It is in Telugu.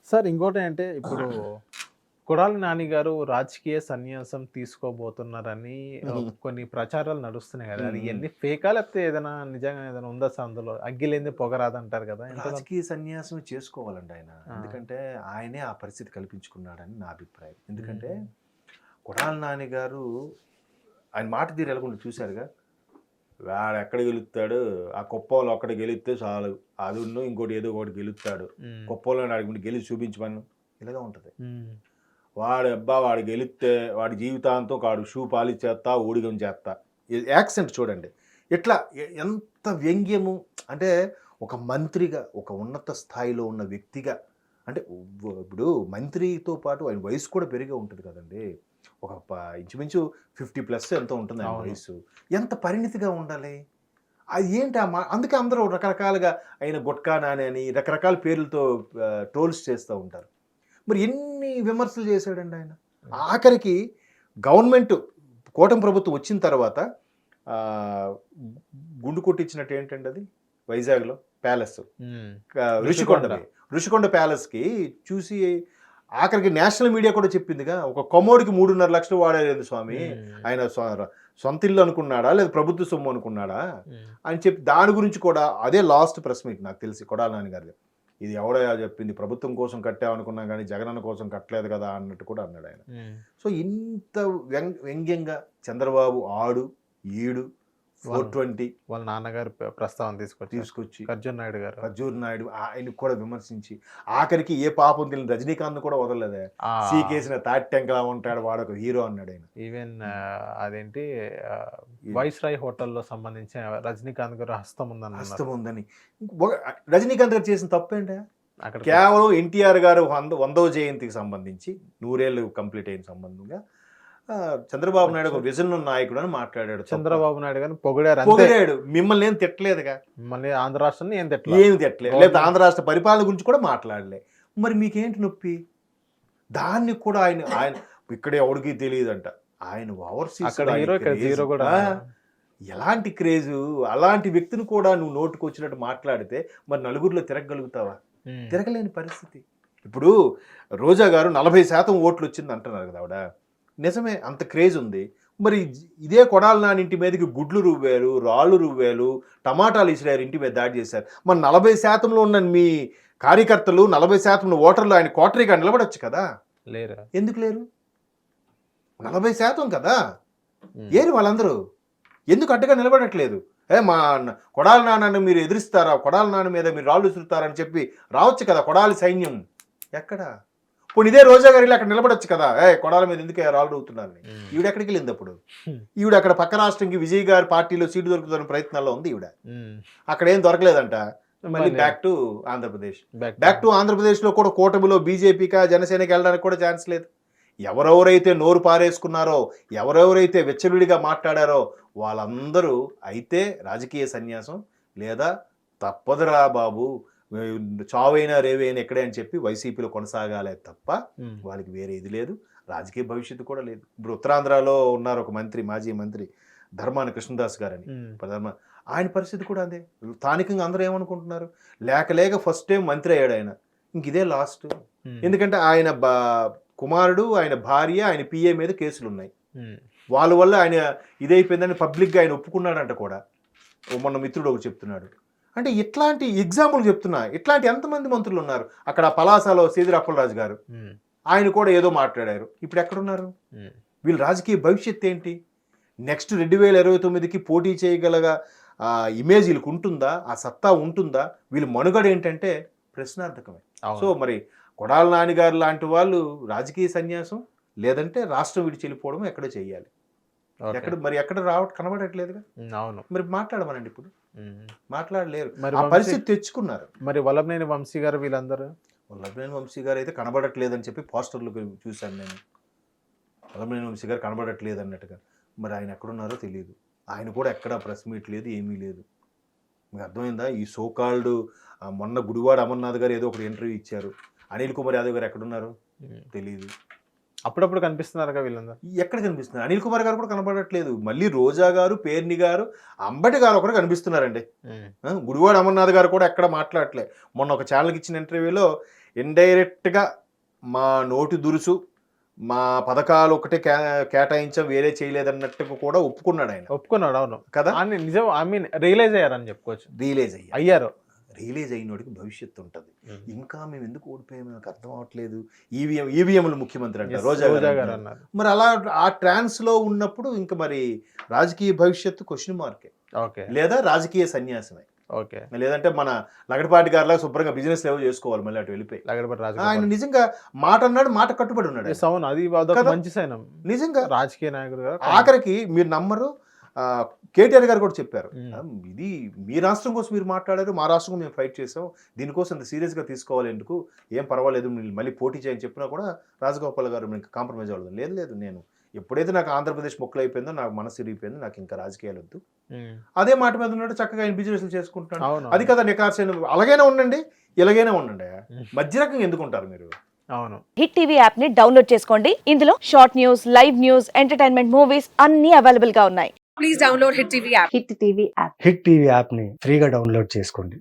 సార్ ఇంకోటేంటే ఇప్పుడు కొడాలి నాని గారు రాజకీయ సన్యాసం తీసుకోబోతున్నారని హ్మ్. కొన్ని ప్రచారాలు నడుస్తున్నాయి గదా! హ్మ్. అది హ్మ్. ఇయన్నీ ఫేకా? లేకపోతే ఏదైనా నిజంగా ఏదైనా ఉందా సార్ అందులో? అగ్గి లేనిదే పొగ రాదంటారు గదా! ఎంతవరకు? రాజకీయ సన్యాసం చేసుకోవాలండి ఆయన. ఆ! ఎందుకంటే ఆయనే ఆ పరిస్థితి కల్పించుకున్నాడని నా అభిప్రాయం. ఎందుకంటే హ్మ్. కొడాలి నాని గారు ఆయన మాట తీరు ఎలాగుందో చూసారుగా? వాడెక్కడ గెలుత్తాడు, ఆ కుప్పంలో ఒక్కడు గెలిత్తే చాలు. అదున్ను ఇంకోటి ఏదో ఒకటి గెలుత్తాడు. హ్మ్. కుప్పంలో ఆడికి గెలిచి చూపించమను. ఇలాగే ఉంటది. హ్మ్. వాడు గెలిత్తే వాడి జీవితాంతం వాడు షూ పాలిష్ చేత్తా, ఊడిగం చేత్తా. యాక్సెంట్ చూడండి. ఇట్లా ఎంత వ్యంగ్యము అంటే ఒక మంత్రిగా, ఒక ఉన్నత స్థాయిలో ఉన్న వ్యక్తిగా అంటే ఇప్పుడు మంత్రితో పాటు ఆయన వయసు కూడా పెరిగే ఉంటది కదండీ! ఒక ఇంచుమించు 50+ ఎంతో ఉంటుంది ఆయన అవును. వయస్సు. ఎంత పరిణితిగా ఉండాలి? అది ఏంటి అందుకే అందరూ రకరకాలుగా ఆయన గుట్కా నాని అని రకరకాల పేర్లతో ట్రోల్స్ చేస్తా ఉంటారు. మరి ఎన్ని విమర్శలు చేశాడండి ఆయన. హ్మ్. ఆఖరికి గవర్నమెంట్ కూటమి ప్రభుత్వం వచ్చిన తర్వాత ఆహ్, గుండు కొట్టించినట్టు ఏంటండి అది? వైజాగ్‌లో ప్యాలెస్. హ్మ్. క ఋషికొండ. ఋషికొండది. ఋషికొండ ప్యాలెస్‌కి చూసి ఆఖరికి నేషనల్ మీడియా కూడా చెప్పిందిగా. ఒక కొమ్మోడికి 3,500,000 వాడారేంది స్వామి? హ్మ్. ఆయన సొంత ఇల్లు అనుకున్నాడా? లేదా ప్రభుత్వ సొమ్ము అనుకున్నాడా? హ్మ్. అని చెప్పి దాని గురించి కూడా అదే లాస్ట్ ప్రెస్ మీట్ నాకు తెలిసి కొడాలి నాని గారిది. ఇది ఎవడయ్యా చెప్పింది? ప్రభుత్వం కోసం కట్టామనుకున్నాం గానీ జగనన్న కోసం కట్టలేదు కదా! అన్నట్టు కూడా అన్నాడాయన. హ్మ్. సో, ఇంత వ్యంగ్యంగా చంద్రబాబు ఆడు, ఈడు, వాళ్ళ 420 వాళ్ళ నాన్నగారు ప్రస్తావన తీసుకొచ్చారు. తీసుకొచ్చి ఖర్జూర్ నాయుడు గారు. ఖర్జూర్ నాయుడు ఆయన్ని కూడా విమర్శించి, ఆఖరికి ఏ పాపం తెలియని రజనీకాంత్‌ని కూడా వదలలేదే. ఆ! సీకేసిన తాటిటెంకలా ఉంటాడు వాడొక హీరో అన్నాడాయన. ఈవెన్ హ్మ్. అదేంటి ఏది వైస్‌రాయ్ హోటల్‌లో సంబంధించి రజనీకాంత్ గారి హస్తం ఉందనన్నారు. హస్తం ఉందని. ఒక రజనీకాంత్ గారు చేసిన తప్పేంటి? అక్కడికొచ్చి కేవలం ఎన్టీఆర్ గారు 100వ జయంతికి సంబంధించి 100 ఏళ్ళు కంప్లీట్ అయిన సంబంధంగా చంద్రబాబు నాయుడు వచ్చి ఒక విజన్ ఉన్న నాయకుడు అని మాట్లాడాడు తప్ప. చంద్రబాబు నాయుడు గారిని పొగిడారు అంతే. పొగిడాడు. మిమ్మల్ని ఏం తిట్టలేదుగా. మళ్ళీ ఆంధ్ర రాష్ట్రాన్ని ఏం తిట్టలా. ఏమి తిట్టలేదు. లేకపోతే గవర్నమెంట్ ఆంధ్ర రాష్ట్ర పరిపాలన గురించి కూడా మాట్లాడలే. మరి మీకేంటి నొప్పి? దాన్ని కూడా ఆయన ఆయన ఇక్కడ ఎవడికి తెలీదంట. ఆయన అక్కడ ఓవర్‌సీస్‌లో ఆయన హీరో, ఇక్కడ క్రేజ్. జీరో గూడా ఆ! అన్నారా? ఎలాంటి క్రేజు, అలాంటి వ్యక్తిని కూడా నువ్వు నోటికొచ్చినట్టు మాట్లాడితే మరి నలుగురిలో తిరగగలుగుతావా? హ్మ్. తిరగలేని పరిస్థితి. ఇప్పుడు రోజా గారు 40% ఓట్లొచ్చింది అంటున్నారు కదా ఆవిడ. నిజమే అంత క్రేజ్ ఉంది. మరి ఇదే కొడాలి నాని ఇంటి మీదకి గుడ్లు రువ్వారు, రాళ్ళు రువ్వారు, టమాటాలు ఇసిరారు, ఇంటి మీద దాడి చేశారు. మరి 40%లో ఉన్న మీ కార్యకర్తలు 40% ఓటర్లు ఆయన కోటరీగా నిలబడొచ్చు కదా! లేరా? ఎందుకు లేరు? 40% కదా! హ్మ్. ఏరి వాళ్ళందరూ? ఎందుకు అడ్డుగా నిలబడట్లేదు? మా కొడాలి నాన్నని మీరు ఎదిరిస్తారా? కొడాలి నాన్న మీద మీరు రాళ్ళు విసురుతారా? అని చెప్పి రావచ్చు కదా! కొడాలి సైన్యం. ఎక్కడ? పోనీ ఇదే రోజా గారు ఎళ్లి అక్కడ నిలబడొచ్చు కదా! కొడాలి మీద ఎందుకే రాళ్ళు రువ్వుతున్నారని. హ్మ్. ఈవిడెక్కడికెళ్ళిందప్పుడు? హ్మ్. ఈవిడ అక్కడ పక్క రాష్ట్రంకి విజయ్ గారి పార్టీలో సీటు దొరుకుతున్న ప్రయత్నాల్లో ఉంది ఈవిడ. హ్మ్. అక్కడేం దొరకలేదంట. మళ్ళీ మళ్ళీ back to Andhra Pradesh. Back to back to ఆంధ్రప్రదేశ్‌లో కూడా కూటమిలో బీజేపీకా, జనసేనకి వెళ్ళడానికి కూడా ఛాన్స్ లేదు. ఎవరెవరైతే నోరు పారేసుకున్నారో, ఎవరెవరైతే విచ్చలవిడిగా మాట్లాడారో వాళ్ళందరూ అయితే రాజకీయ సన్యాసం లేదా తప్పదురా బాబు! చావైనా రేవైనా ఇక్కడే అని చెప్పి వైసీపీలో కొనసాగాలే తప్ప హ్మ్. వాళ్ళకి వేరే ఇది లేదు. రాజకీయ భవిష్యత్తు కూడా లేదు. ఇప్పుడు ఉత్తరాంధ్రలో ఉన్నారు ఒక మంత్రి, మాజీ మంత్రి ధర్మాన కృష్ణదాస్ గారని. హ్మ్. ఆయన పరిస్థితి కూడా అదే. స్థానికంగా అందరూ ఏమనుకుంటున్నారు? లేక లేక ఫస్ట్ టైమ్ మంత్రి అయ్యాడాయన. ఇంక ఇదే లాస్ట్. హ్మ్. ఎందుకంటే ఆయన కుమారుడు, ఆయన భార్య, ఆయన పీఏ మీద కేసులున్నాయి. హ్మ్. వాళ్ళ వల్ల ఆయన ఇదైపోయిందని పబ్లిక్‌గా ఆయన ఒప్పుకున్నాడంట కూడా. మొన్న మిత్రుడు ఒకడు చెప్తున్నాడు. అంటే ఇట్లాంటి ఎగ్జాంపుల్ చెప్తున్నా. ఇట్లాంటి ఎంతమంది మంత్రులున్నారు. అక్కడ పలాసలో సీదిరి అప్పలరాజు గారు. హ్మ్. ఆయన కూడా ఏదో మాట్లాడారు. ఇప్పుడు ఎక్కడున్నారు? హ్మ్. వీళ్ళ రాజకీయ భవిష్యత్తు ఏంటి? నెక్స్ట్ 2029కి పోటీ చేయగలగా ఇమేజ్ ఈళ్ళకుంటుందా? ఆ సత్తా ఉంటుందా? వీళ్ళ మనుగడ ఏంటంటే ప్రశ్నార్థకమే. సో, అవును. మరి కొడాలి నాని గారు లాంటి వాళ్ళు రాజకీయ సన్యాసం లేదంటే రాష్ట్రం విడిచి వెళ్ళిపోవడం ఎక్కడో చేయాలి. ఓకే. ఎక్కడ కనబడట్లేదుగా. హ్మ్. అవును. మరి మాట్లాడమనండి ఇప్పుడు. హ్మ్. మాట్లాడలేరు. మరి ఆ పరిస్థితి తెచ్చుకున్నారు. మరి వల్లభనేని వంశీ గారు వీళ్ళందరూ? వల్లభనేని వంశీ గారైతే కనబడట్లేదని చెప్పి పోస్టర్‌లు చూసాను నేను. వల్లభనేని వంశీ గారు కనబడట్లేదన్నట్టుగా. మరి ఆయన ఎక్కడున్నారో తెలీదు. ఆయన కూడా ఎక్కడ ప్రెస్ మీట్ లేదు, ఏమీ లేదు. మీకు అర్థమైందా? ఈ సో కాల్డ్ మొన్న గుడివాడ అమర్నాథ్ గారు ఏదో ఒకటి ఇంటర్వ్యూ ఇచ్చారు. అనిల్ కుమార్ యాదవ్ గారు ఎక్కడున్నారు? హ్మ్. తెలీదు. అప్పుడప్పుడు కనిపిస్తున్నారుగా వీళ్ళందరూ. ఎక్కడ కనిపిస్తున్నారు? అనిల్ కుమార్ గారు కూడా కనపడట్లేదు. మళ్ళీ రోజా గారు, పేర్ని గారు, అంబటి గారు ఒకరు కనిపిస్తున్నారండి. హ్మ్. గుడివాడ అమర్నాథ్ గారు కూడా ఎక్కడ మాట్లాడట్లే. మొన్న ఒక ఛానెల్‌కి ఇచ్చిన ఇంటర్వ్యూలో ఇండైరెక్ట్గా మా నోటి దురుసు మా పథకాలు ఒకటే కేటాయించాం వేరే చేయలేదన్నట్టుగా కూడా ఒప్పుకున్నాడు ఆయన ఒప్పుకున్నాడు, అవును కదా. అని నిజం, ఐ మీన్ రియలైజ్ అయ్యారని చెప్పుకోవచ్చు. రియలైజ్ అయ్యారు. రిలీజ్ అయినోడికి భవిష్యత్తు ఉంటుంది. ఇంకా మేము ఎందుకు ఓడిపోయాము నాకు అర్థం అవ్వట్లేదు. ఈవీఎంలు ముఖ్యమంత్రి అంట రోజా గారు అన్నారు. మరి అలా ఆ ట్రాన్స్ లో ఉన్నప్పుడు ఇంకా మరి రాజకీయ భవిష్యత్తు క్వశ్చన్ మార్కే, ఓకే లేదా రాజకీయ సన్యాసమే, ఓకే. లేదంటే మన లగడపాటి గారిలా శుభ్రంగా బిజినెస్ ఏవో చేసుకోవాలి మళ్ళీ అటు వెళ్ళిపోయి. ఆయన నిజంగా మాట అన్నాడు, మాట కట్టుబడి ఉన్నాడు. అవును, అది అదొక మంచి సైనం నిజంగా రాజకీయ నాయకుడు. ఆఖరికి మీరు నమ్మరు, కేటీఆర్ గారు కూడా చెప్పారు, ఇది మీ రాష్ట్రం కోసం మీరు మాట్లాడారు, మా రాష్ట్రం కోసం మేము ఫైట్ చేసాం, దీనికోసం ఇంత సీరియస్గా తీసుకోవాలి ఎందుకు, ఏం పర్వాలేదు మళ్ళీ పోటీ చేయని చెప్పినా కూడా రాజగోపాల్ గారు మీకు కాంప్రమైజ్ అవ్వలేదు. లేదు నేను ఎప్పుడైతే నాకు ఆంధ్రప్రదేశ్ మొక్కలు అయిపోయిందో నాకు మనసు ఇరిగిపోయిందో, నాకు ఇంకా రాజకీయాలు వద్దు, అదే మాట మీద ఉన్నాడు. చక్కగా ఆయన బిజినెస్లు చేసుకుంటున్నాడు. అది కదా నికార్సైన. అలాగైనా ఉండండి, ఇలాగైనా ఉండండి, మధ్య రకంగా ఎందుకుంటారు మీరు? అవును. హిట్ టీవీ యాప్ ని డౌన్లోడ్ చేసుకోండి. ఇందులో short news, live news, entertainment movies అన్ని అవైలబుల్ గా ఉన్నాయి. Please download hit TV app. Hit TV app ని ఫ్రీగా డౌన్లోడ్ చేసుకోండి.